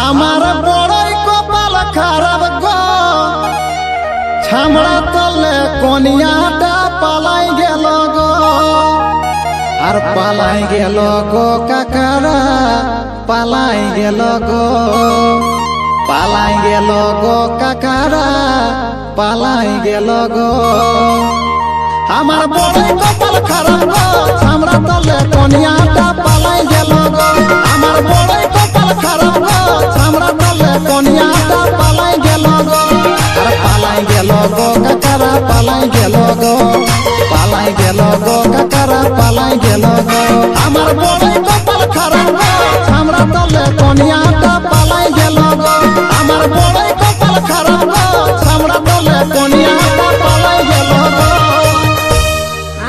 আমার বড়ই কপাল খারাপ গো, ছামড়া তলে কনিয়াটা পালাই গেল গো। আর পালাই গেল গো কাকারা, পালাই গেল গো, পালাই গেল গো কাকারা, পালাই গেল গো। আমার বড়ই কপাল খারাপ গো, ছামড়া তলে কনিয়াটা পালাই গেল গো। আমার বড়ই কপাল খারাপ গো, ছামড়া তলে কনিয়াটা পালাই গেল গো। আর পালাই গেল গো কাকারা, পালাই গেল গো, পালাই গেল গো কাকারা, পালাই গেল গো। আমার বড়ই কপাল খারাপ গো, ছামড়া তলে কনিয়াটা পালাই গেল গো। আমার বড়ই কপাল খারাপ গো, ছামড়া তলে কনিয়াটা পালাই গেল গো।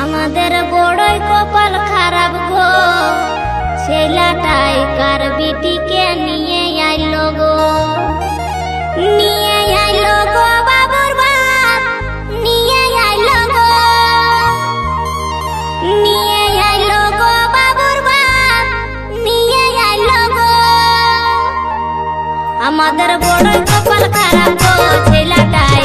আমাদের বড়ই কপাল খারাপ গো, ছেলেটাই কার বিটিকে নিয়ে আইলো গো, নিয়ে আইলো গো বাবুর বাপ, নিয়ে আইলো গো, নিয়ে আইলো গো বাবুর বাপ, নিয়ে আইলো গো। আমাদের বড়ই কপাল খারাপ গো, ছেলেটাই